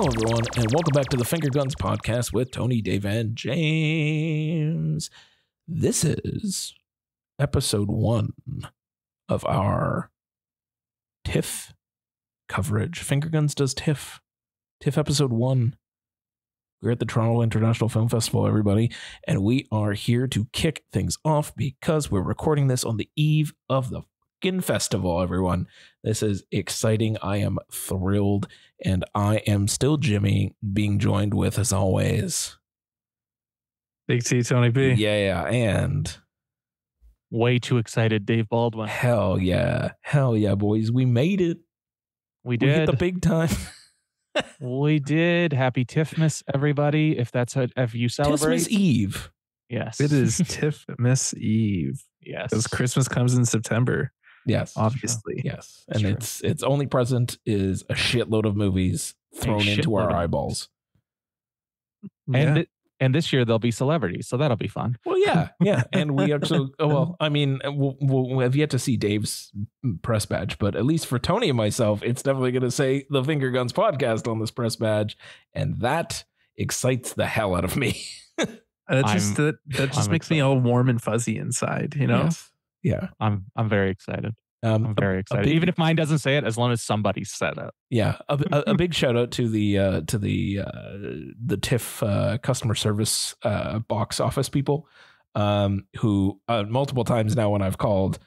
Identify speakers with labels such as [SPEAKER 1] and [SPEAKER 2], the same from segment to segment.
[SPEAKER 1] Hello, everyone, and welcome back to the Fingergunz podcast with Tony, Dave, and James. This is episode 1 of our TIFF coverage. Fingergunz does TIFF. TIFF episode 1. We're at the Toronto International Film Festival, everybody, and we are here to kick things off because we're recording this on the eve of the fucking festival, everyone. This is exciting. I am thrilled, and I am still Jimmy, being joined with, as always,
[SPEAKER 2] Big T, Tony B.
[SPEAKER 1] Yeah, and
[SPEAKER 2] way too excited, Dave Baldwin.
[SPEAKER 1] Hell yeah, boys. We made it.
[SPEAKER 2] We did.
[SPEAKER 1] We hit the big time.
[SPEAKER 2] We did. Happy TIFFmas, everybody. If that's if you celebrate.
[SPEAKER 1] Christmas Eve.
[SPEAKER 2] Yes.
[SPEAKER 3] It is TIFFmas Eve.
[SPEAKER 2] Yes.
[SPEAKER 3] Because Christmas comes in September.
[SPEAKER 1] Yes.
[SPEAKER 3] Obviously.
[SPEAKER 1] Yes. And its only present is a shitload of movies thrown into our eyeballs.
[SPEAKER 3] Yeah.
[SPEAKER 2] And this year there'll be celebrities, so that'll be fun.
[SPEAKER 1] Well, yeah. And we actually, we'll have yet to see Dave's press badge, but at least for Tony and myself, it's definitely going to say the Fingergunz podcast on this press badge. And that excites the hell out of me.
[SPEAKER 3] That just makes me all warm and fuzzy inside, you know?
[SPEAKER 1] Yes. Yeah.
[SPEAKER 2] I'm very excited. I'm very excited. Even if mine doesn't say it, as long as somebody said it.
[SPEAKER 1] Yeah, a big shout out to the TIFF customer service box office people who multiple times now when I've called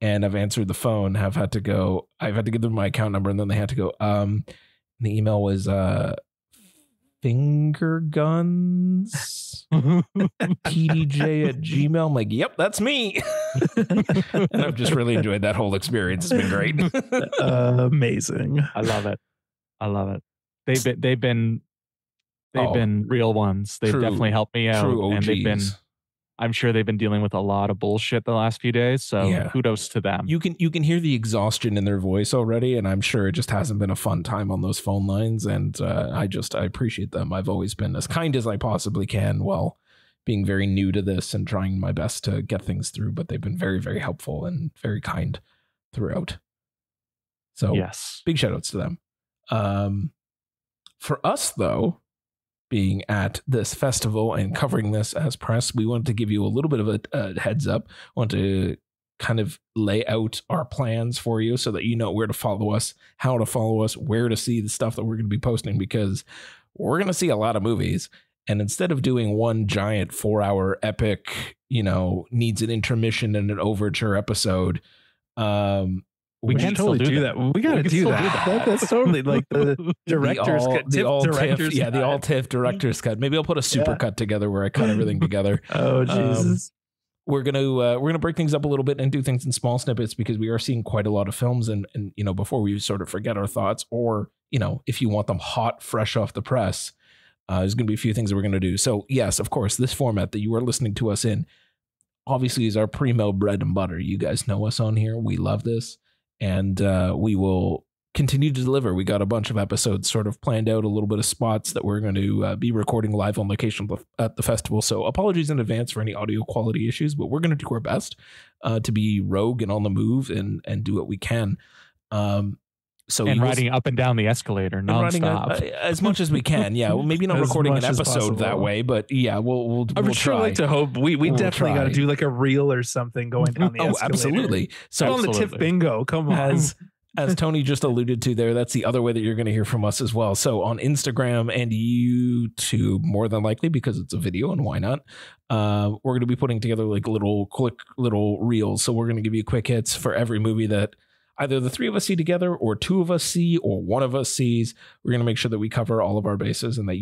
[SPEAKER 1] and I've answered the phone I've had to give them my account number, and then they had to go. The email was Fingergunz pdj@gmail. I'm like, yep, that's me. And I've just really enjoyed that whole experience. It's been great.
[SPEAKER 3] Amazing.
[SPEAKER 2] I love it. They've been real ones. They've definitely helped me out.
[SPEAKER 1] True OGs.
[SPEAKER 2] And I'm sure they've been dealing with a lot of bullshit the last few days. So kudos to them.
[SPEAKER 1] You can hear the exhaustion in their voice already, and I'm sure it just hasn't been a fun time on those phone lines. And I appreciate them. I've always been as kind as I possibly can while being very new to this and trying my best to get things through. But they've been very, very helpful and very kind throughout. So
[SPEAKER 2] yes,
[SPEAKER 1] big shout outs to them. For us, though, being at this festival and covering this as press, we wanted to give you a little bit of a heads up. Want to kind of lay out our plans for you so that you know where to follow us, how to follow us, where to see the stuff that we're going to be posting, because we're going to see a lot of movies. And instead of doing one giant 4-hour epic, needs an intermission and an overture episode,
[SPEAKER 2] we can
[SPEAKER 3] totally do that. We got to do that. That's totally like the director's cut.
[SPEAKER 1] The all TIFF director's cut. Maybe I'll put a super cut together where I cut everything together.
[SPEAKER 3] Oh, Jesus.
[SPEAKER 1] We're gonna break things up a little bit and do things in small snippets because we are seeing quite a lot of films, and before we sort of forget our thoughts, or if you want them hot, fresh off the press, there's gonna be a few things that we're gonna do. So yes, of course, this format that you are listening to us in obviously is our primo bread and butter. You guys know us on here. We love this. And we will continue to deliver. We got a bunch of episodes sort of planned out, a little bit of spots that we're going to be recording live on location at the festival. So apologies in advance for any audio quality issues, but we're going to do our best to be rogue and on the move and do what we can.
[SPEAKER 2] Riding up and down the escalator nonstop
[SPEAKER 1] as much as we can. Yeah, well, maybe not recording an episode that way, but yeah, we'll
[SPEAKER 3] I would sure
[SPEAKER 1] try.
[SPEAKER 3] like to hope we definitely got to do like a reel or something going down the escalator.
[SPEAKER 1] Absolutely. So
[SPEAKER 3] on the TIFF bingo. Come on.
[SPEAKER 1] As Tony just alluded to there, that's the other way that you're going to hear from us as well. So on Instagram and YouTube, more than likely, because it's a video and why not, we're going to be putting together like quick little reels. So we're going to give you quick hits for every movie that either the three of us see together or two of us see or one of us sees. We're going to make sure that we cover all of our bases and that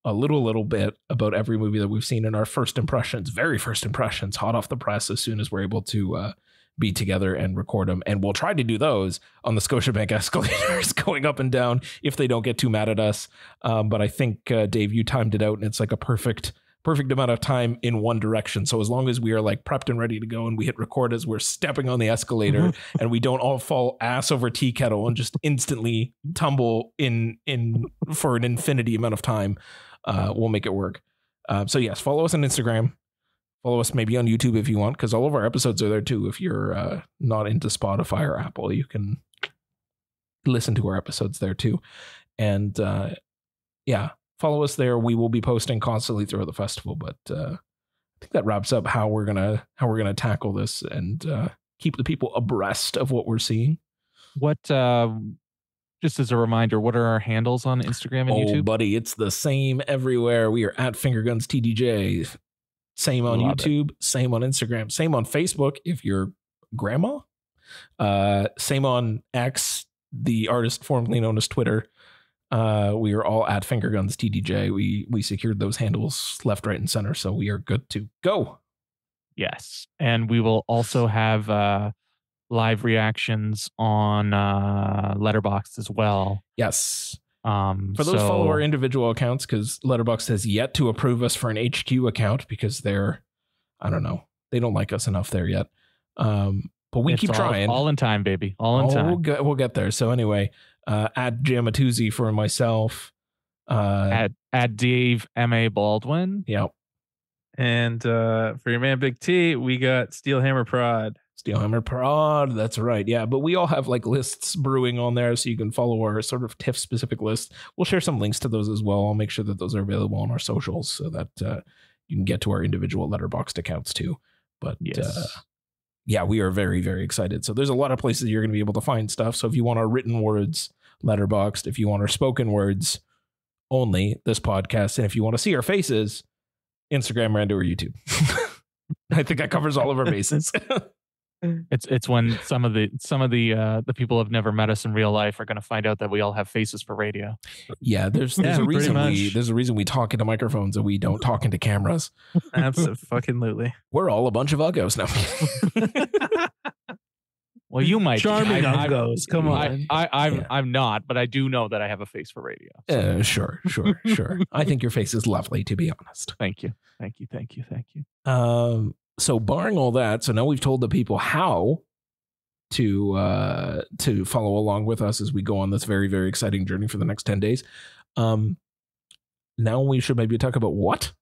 [SPEAKER 1] a little bit about every movie that we've seen in our very first impressions, hot off the press, as soon as we're able to be together and record them. And we'll try to do those on the Scotiabank escalators going up and down if they don't get too mad at us. But I think, Dave, you timed it out and it's like a perfect amount of time in one direction. So as long as we are like prepped and ready to go and we hit record as we're stepping on the escalator and we don't all fall ass over tea kettle and just instantly tumble in for an infinity amount of time, we'll make it work. So yes, follow us on Instagram. Follow us maybe on YouTube if you want, because all of our episodes are there too. If you're not into Spotify or Apple, you can listen to our episodes there too. And yeah, follow us there. We will be posting constantly throughout the festival, but I think that wraps up how we're gonna tackle this and keep the people abreast of what we're seeing.
[SPEAKER 2] What just as a reminder, what are our handles on Instagram and YouTube?
[SPEAKER 1] Oh, buddy, it's the same everywhere. We are at Fingergunz TDJ. Same on YouTube, same on Instagram, same on Facebook if you're grandma. Same on X, the artist formerly known as Twitter. We are all at Fingergunz TDJ. We secured those handles left, right, and center, so we are good to go.
[SPEAKER 2] Yes, and we will also have live reactions on Letterboxd as well.
[SPEAKER 1] Yes. For those follow our individual accounts, because Letterboxd has yet to approve us for an HQ account because I don't know, they don't like us enough there yet. But we keep trying.
[SPEAKER 2] All in time, baby. All in time.
[SPEAKER 1] We'll get there. So anyway, at Jamatuzzi for myself.
[SPEAKER 2] At Dave M.A. Baldwin.
[SPEAKER 1] Yep.
[SPEAKER 3] And for your man Big T, we got Steelhammer Prod.
[SPEAKER 1] Steelhammer Prod, that's right. Yeah, but we all have like lists brewing on there, so you can follow our sort of TIFF specific list. We'll share some links to those as well. I'll make sure that those are available on our socials so that you can get to our individual Letterboxd accounts too. But
[SPEAKER 2] yes.
[SPEAKER 1] Yeah, we are very, very excited. So there's a lot of places you're going to be able to find stuff. So if you want our written words, Letterboxd. If you want our spoken words, only this podcast. And if you want to see our faces, Instagram, Rando, or YouTube. I think that covers all of our bases.
[SPEAKER 2] It's when some of the people who have never met us in real life are going to find out that we all have faces for radio.
[SPEAKER 1] Yeah, there's a reason we talk into microphones and we don't talk into cameras.
[SPEAKER 3] Absolutely.
[SPEAKER 1] We're all a bunch of uggos now.
[SPEAKER 2] Well, you might
[SPEAKER 3] charming uggos. Come on.
[SPEAKER 2] I'm not, but I do know that I have a face for radio.
[SPEAKER 1] So. Sure. I think your face is lovely, to be honest.
[SPEAKER 2] Thank you.
[SPEAKER 1] So barring all that, so now we've told the people how to follow along with us as we go on this very, very exciting journey for the next 10 days. Now we should maybe talk about what?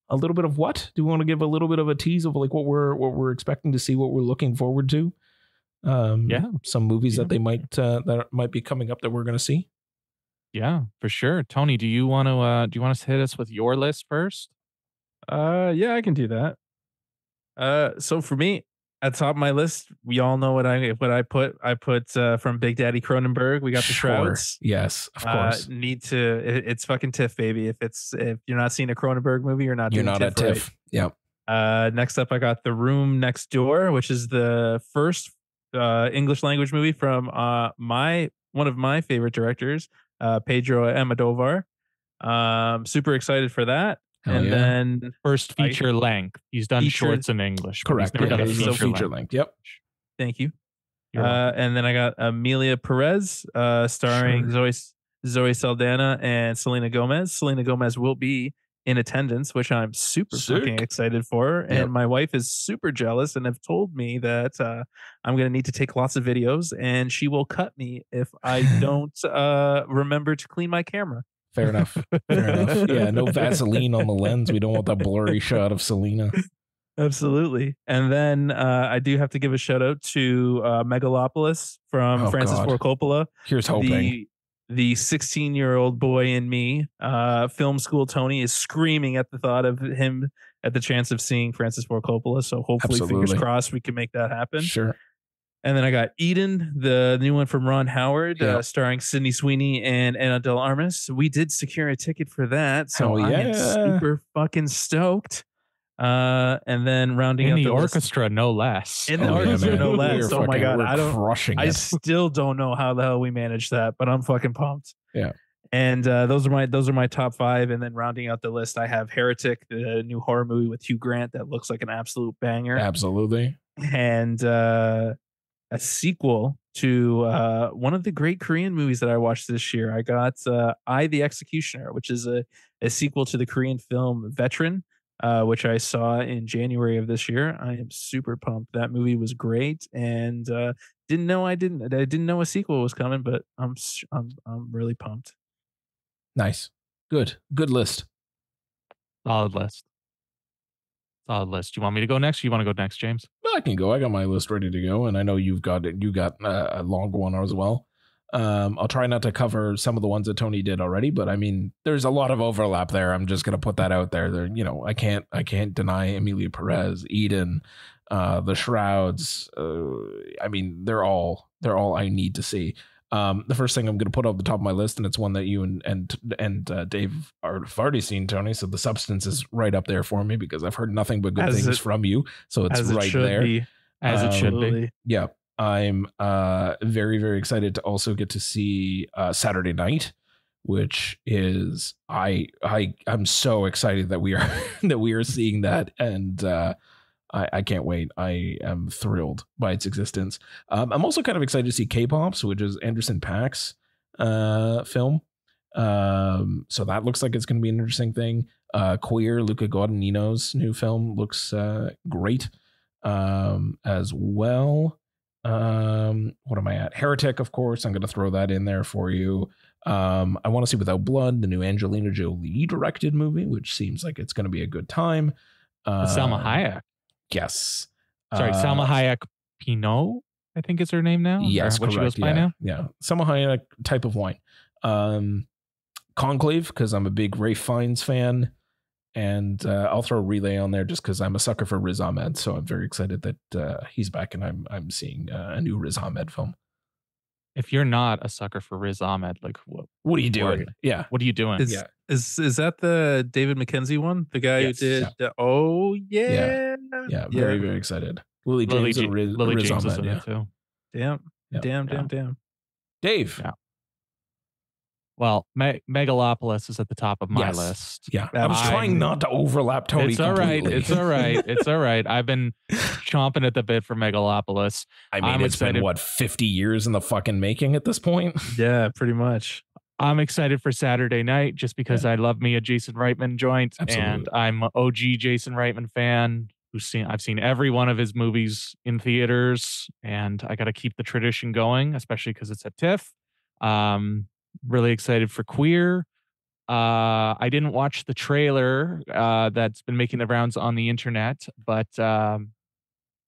[SPEAKER 1] A little bit of what? Do we want to give a little bit of a tease of like what we're expecting to see, what we're looking forward to? Some movies that they that might be coming up that we're going to see.
[SPEAKER 2] Yeah, for sure. Tony, do you want to hit us with your list first?
[SPEAKER 3] Yeah, I can do that. So for me, at the top of my list, we all know what I put. I put from Big Daddy Cronenberg. We got the Shrouds.
[SPEAKER 1] Yes, of course.
[SPEAKER 3] It's fucking TIFF, baby. If you're not seeing a Cronenberg movie, you're not
[SPEAKER 1] at TIFF.
[SPEAKER 3] Right. Yep. Next up, I got The Room Next Door, which is the first English language movie from one of my favorite directors, Pedro Almodovar. Super excited for that. Then
[SPEAKER 2] first feature length. He's done shorts in English.
[SPEAKER 1] Correct.
[SPEAKER 2] He's never done a
[SPEAKER 1] feature length. Yep.
[SPEAKER 3] Thank you. And then I got Amelia Perez, starring Zoe Saldana and Selena Gomez. Selena Gomez will be in attendance, which I'm super fucking excited for. Yep. And my wife is super jealous and have told me that I'm going to need to take lots of videos and she will cut me if I don't remember to clean my camera.
[SPEAKER 1] Fair enough. Yeah, no Vaseline on the lens. We don't want that blurry shot of Selena.
[SPEAKER 3] Absolutely. And then I do have to give a shout out to Megalopolis from Francis Ford Coppola.
[SPEAKER 1] Here's hoping.
[SPEAKER 3] The 16-year-old boy in me, film school Tony, is screaming at the thought of him at the chance of seeing Francis Ford Coppola. So hopefully, fingers crossed, we can make that happen.
[SPEAKER 1] Sure.
[SPEAKER 3] And then I got Eden, the new one from Ron Howard, starring Sydney Sweeney and Ana de Armas. We did secure a ticket for that, so I am super fucking stoked. And then rounding
[SPEAKER 2] out
[SPEAKER 3] the
[SPEAKER 2] orchestra,
[SPEAKER 3] list,
[SPEAKER 2] no less.
[SPEAKER 3] In the orchestra, no less. Oh my god,
[SPEAKER 1] I
[SPEAKER 3] still don't know how the hell we managed that, but I'm fucking pumped.
[SPEAKER 1] Yeah.
[SPEAKER 3] And those are my top 5. And then rounding out the list, I have Heretic, the new horror movie with Hugh Grant that looks like an absolute banger.
[SPEAKER 1] Absolutely.
[SPEAKER 3] And a sequel to one of the great Korean movies that I watched this year. I got I, the Executioner, which is a sequel to the Korean film Veteran, which I saw in January of this year. I am super pumped. That movie was great, and didn't know a sequel was coming, but I'm really pumped.
[SPEAKER 1] Nice, good list.
[SPEAKER 2] Solid list. Do you want me to go next? Or you want to go next, James?
[SPEAKER 1] Well, I can go. I got my list ready to go, and I know you got a long one as well. I'll try not to cover some of the ones that Tony did already, but I mean, there's a lot of overlap there. I'm just gonna put that out there. There, you know, I can't deny Emilia Perez, Eden, the Shrouds. I mean, they're all I need to see. The first thing I'm going to put on the top of my list, and it's one that you and Dave have already seen, Tony. So The Substance is right up there for me because I've heard nothing but good things from you. So it's right there.
[SPEAKER 2] As it should be.
[SPEAKER 1] Yeah. I'm very, very excited to also get to see Saturday Night, which is I'm so excited that we are seeing that, and I can't wait. I am thrilled by its existence. I'm also kind of excited to see K-Pops, which is Anderson .Paak's film. So that looks like it's going to be an interesting thing. Queer, Luca Guadagnino's new film looks great as well. What am I at? Heretic, of course. I'm going to throw that in there for you. I want to see Without Blood, the new Angelina Jolie directed movie, which seems like it's going to be a good time.
[SPEAKER 2] Salma Hayek.
[SPEAKER 1] Yes.
[SPEAKER 2] Sorry, Salma Hayek Pinot, I think is her name now.
[SPEAKER 1] Yes,
[SPEAKER 2] what
[SPEAKER 1] correct.
[SPEAKER 2] She goes by now.
[SPEAKER 1] Yeah. Salma Hayek type of wine. Conclave, because I'm a big Ralph Fiennes fan. And I'll throw Relay on there just because I'm a sucker for Riz Ahmed. So I'm very excited that he's back and I'm seeing a new Riz Ahmed film.
[SPEAKER 2] If you're not a sucker for Riz Ahmed, like
[SPEAKER 1] what are you doing? Yeah.
[SPEAKER 2] What are you doing?
[SPEAKER 3] Is that the David Mackenzie one? The guy who did
[SPEAKER 1] Yeah. Very, very excited. Lily James and Riz
[SPEAKER 2] James
[SPEAKER 1] Ahmed.
[SPEAKER 2] is in it too.
[SPEAKER 3] Damn.
[SPEAKER 1] Dave.
[SPEAKER 2] Yeah. Well, Megalopolis is at the top of my list.
[SPEAKER 1] Yeah. I was trying not to overlap Tony.
[SPEAKER 2] It's all right. It's all right. It's all right. I've been chomping at the bit for Megalopolis.
[SPEAKER 1] I mean, it's been, 50 years in the fucking making at this point?
[SPEAKER 3] Yeah, pretty much.
[SPEAKER 2] I'm excited for Saturday Night just because I love me a Jason Reitman joint. Absolutely. And I'm an OG Jason Reitman fan. I've seen every one of his movies in theaters, and I got to keep the tradition going, especially because it's at TIFF. Really excited for Queer. I didn't watch the trailer that's been making the rounds on the internet, but I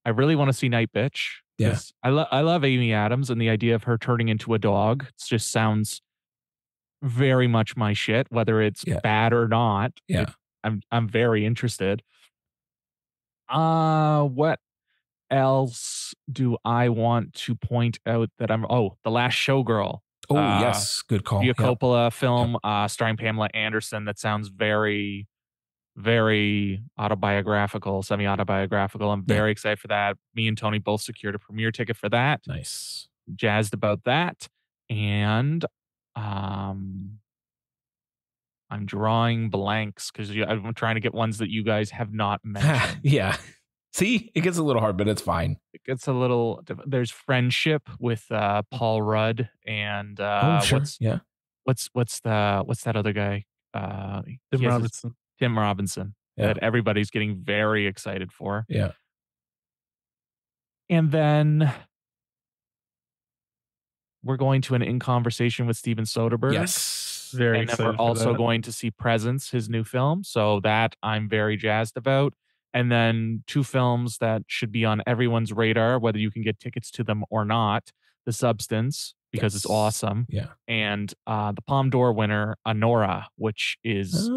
[SPEAKER 2] really want to see Night Bitch.
[SPEAKER 1] Yes,
[SPEAKER 2] I love Amy Adams, and the idea of her turning into a dog just sounds very much my shit, whether it's bad or not.
[SPEAKER 1] Yeah,
[SPEAKER 2] I'm very interested. What else do I want to point out that The Last Showgirl.
[SPEAKER 1] Oh, yes. Good call.
[SPEAKER 2] A Coppola film starring Pamela Anderson that sounds very, very autobiographical, semi-autobiographical. I'm very excited for that. Me and Tony both secured a premiere ticket for that.
[SPEAKER 1] Nice. Jazzed
[SPEAKER 2] about that. And I'm drawing blanks because I'm trying to get ones that you guys have not mentioned.
[SPEAKER 1] Yeah. See, it gets a little hard, but it's fine.
[SPEAKER 2] It gets a little. There's Friendship with Paul Rudd and what's that other guy?
[SPEAKER 3] Tim Robinson.
[SPEAKER 2] Tim Robinson. That everybody's getting very excited for.
[SPEAKER 1] Yeah.
[SPEAKER 2] And then we're going to an In Conversation with Steven Soderbergh.
[SPEAKER 1] Yes.
[SPEAKER 3] Very
[SPEAKER 2] and
[SPEAKER 3] excited.
[SPEAKER 2] And we're also going to see Presence, his new film. So that I'm very jazzed about. And then two films that should be on everyone's radar, whether you can get tickets to them or not. The Substance, because it's awesome.
[SPEAKER 1] Yeah.
[SPEAKER 2] And the Palme d'Or winner, Anora, which is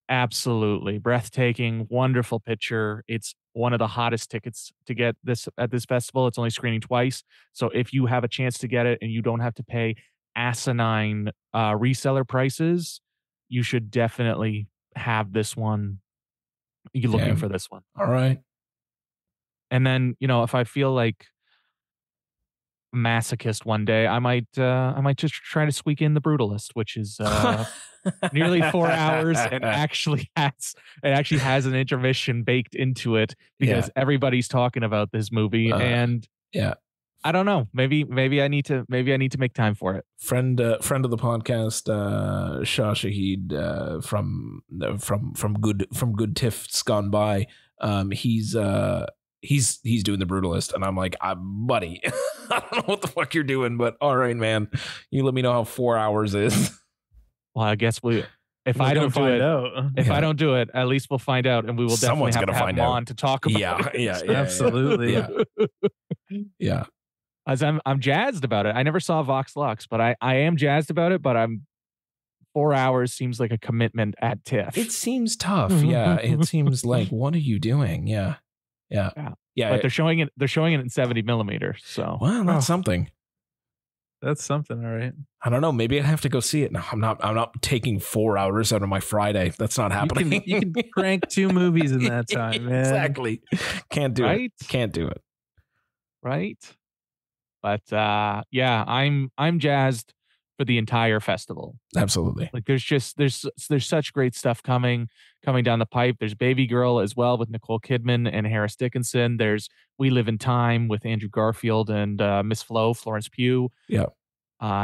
[SPEAKER 2] absolutely breathtaking, wonderful picture. It's one of the hottest tickets to get this at this festival. It's only screening twice. So if you have a chance to get it and you don't have to pay asinine reseller prices, you should definitely have this one. You're looking for this one.
[SPEAKER 1] All right.
[SPEAKER 2] And then, if I feel like a masochist one day, I might just try to squeak in The Brutalist, which is nearly 4 hours and actually has an intermission baked into it because everybody's talking about this movie. And I don't know. Maybe I need to make time for it.
[SPEAKER 1] Friend of the podcast, Shah Shahid from Good TIFF's Gone By. He's doing The Brutalist, and I'm like, buddy, I don't know what the fuck you're doing, but all right, man. You let me know how 4 hours is.
[SPEAKER 2] Well, I guess if I don't do it, at least we'll find out, and we will definitely have him on to talk about it.
[SPEAKER 1] Yeah,
[SPEAKER 3] absolutely.
[SPEAKER 1] Yeah.
[SPEAKER 2] As I'm jazzed about it. I never saw Vox Lux, but I am jazzed about it. But 4 hours seems like a commitment at TIFF.
[SPEAKER 1] It seems tough. Yeah. It seems like, what are you doing? Yeah.
[SPEAKER 2] But they're showing it in 70 millimeters. So
[SPEAKER 1] well, that's something.
[SPEAKER 3] That's something, all right.
[SPEAKER 1] I don't know. Maybe I have to go see it. No, I'm not taking 4 hours out of my Friday. That's not happening.
[SPEAKER 3] You can crank 2 movies in that time, man.
[SPEAKER 1] Exactly. Can't do it. Can't do it.
[SPEAKER 2] Right. But yeah, I'm jazzed for the entire festival.
[SPEAKER 1] Absolutely.
[SPEAKER 2] Like there's such great stuff coming down the pipe. There's Baby Girl as well with Nicole Kidman and Harris Dickinson. There's We Live in Time with Andrew Garfield and Miss Flo, Florence Pugh.
[SPEAKER 1] Yeah.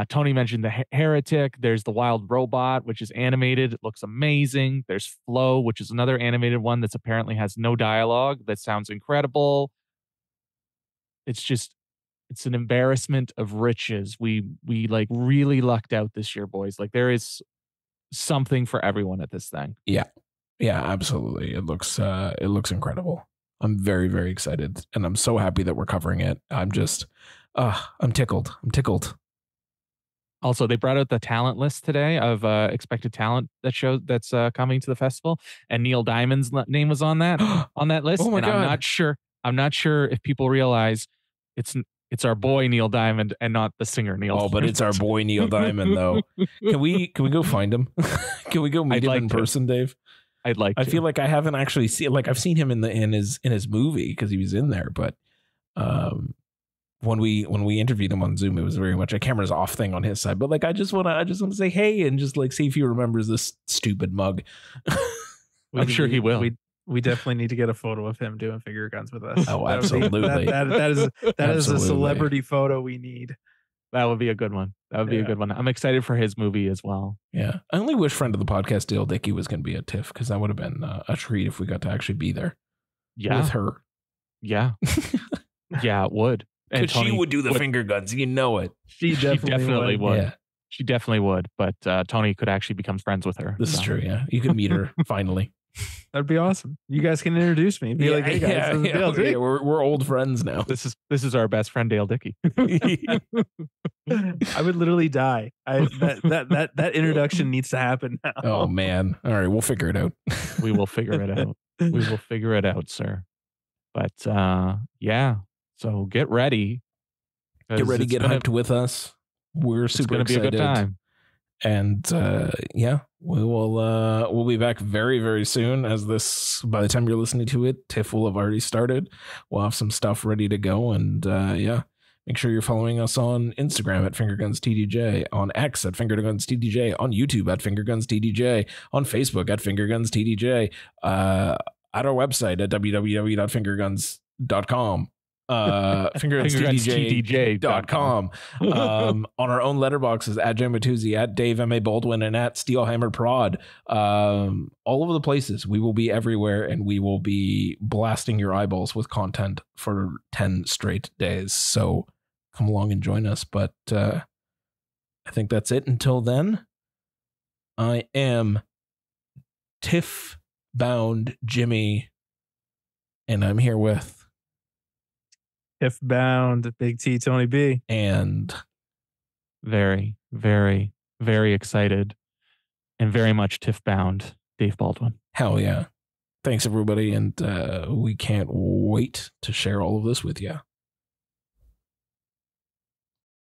[SPEAKER 2] Tony mentioned The Heretic. There's The Wild Robot, which is animated. It looks amazing. There's Flow, which is another animated one that's apparently has no dialogue. That sounds incredible. It's an embarrassment of riches. We like really lucked out this year, boys. Like there is something for everyone at this thing.
[SPEAKER 1] Yeah, absolutely. It looks incredible. I'm very, very excited, and I'm so happy that we're covering it. I'm tickled.
[SPEAKER 2] Also, they brought out the talent list today of expected talent that's coming to the festival, and Neil Diamond's name was on that list.
[SPEAKER 1] Oh my God.
[SPEAKER 2] I'm not sure if people realize it's our boy Neil Diamond and not the singer Neil.
[SPEAKER 1] Oh, but it's our boy Neil Diamond though. Can we go find him? Can we go meet him in person, Dave?
[SPEAKER 2] I'd like to.
[SPEAKER 1] I feel like I haven't actually seen, like I've seen him in his movie because he was in there, but when we interviewed him on Zoom, it was very much a camera's off thing on his side. But like I just want to say hey and just like see if he remembers this stupid mug.
[SPEAKER 2] I'm sure he will.
[SPEAKER 3] We definitely need to get a photo of him doing finger guns with us.
[SPEAKER 1] Oh, absolutely.
[SPEAKER 3] That is a celebrity photo we need.
[SPEAKER 2] That would be a good one. Be a good one. I'm excited for his movie as well.
[SPEAKER 1] Yeah. I only wish friend of the podcast, Dale Dickey, was going to be at TIFF because that would have been a treat if we got to actually be there.
[SPEAKER 2] Yeah.
[SPEAKER 1] With her.
[SPEAKER 2] Yeah. Yeah, it would.
[SPEAKER 1] Because she would do the finger guns. You know it.
[SPEAKER 2] She definitely would.
[SPEAKER 1] Yeah.
[SPEAKER 2] She definitely would. But Tony could actually become friends with her.
[SPEAKER 1] This is true. Yeah. You can meet her finally.
[SPEAKER 3] That'd be awesome. You guys can introduce me. Be like, hey guys, this is Dale Dickey.
[SPEAKER 1] We're old friends now.
[SPEAKER 2] This is our best friend Dale Dickey.
[SPEAKER 3] I would literally die. That introduction needs to happen now.
[SPEAKER 1] Oh man. All right, we'll figure it out.
[SPEAKER 2] We will figure it out. We will figure it out, sir. But yeah. So get ready.
[SPEAKER 1] Get hyped with us. We're super excited.
[SPEAKER 2] It's going to be a good time.
[SPEAKER 1] And yeah, we'll be back very, very soon. By the time you're listening to it, TIFF will have already started. We'll have some stuff ready to go. And yeah, make sure you're following us on Instagram at Fingergunz TDJ, on X at Fingergunz TDJ, on YouTube at Fingergunz TDJ, on Facebook at Fingergunz TDJ, at our website at www.fingergunz.com. fingergunztdj.com. On our own letterboxes at Jim Matuzzi, at Dave M.A. Baldwin, and at Steelhammer Prod. All over the places. We will be everywhere, and we will be blasting your eyeballs with content for 10 straight days. So come along and join us. But I think that's it. Until then, I am TIFF bound Jimmy, and I'm here with
[SPEAKER 3] TIFF bound Big T Tony B,
[SPEAKER 2] and very, very, very excited and very much TIFF bound Dave Baldwin.
[SPEAKER 1] Hell yeah. Thanks everybody, and we can't wait to share all of this with you.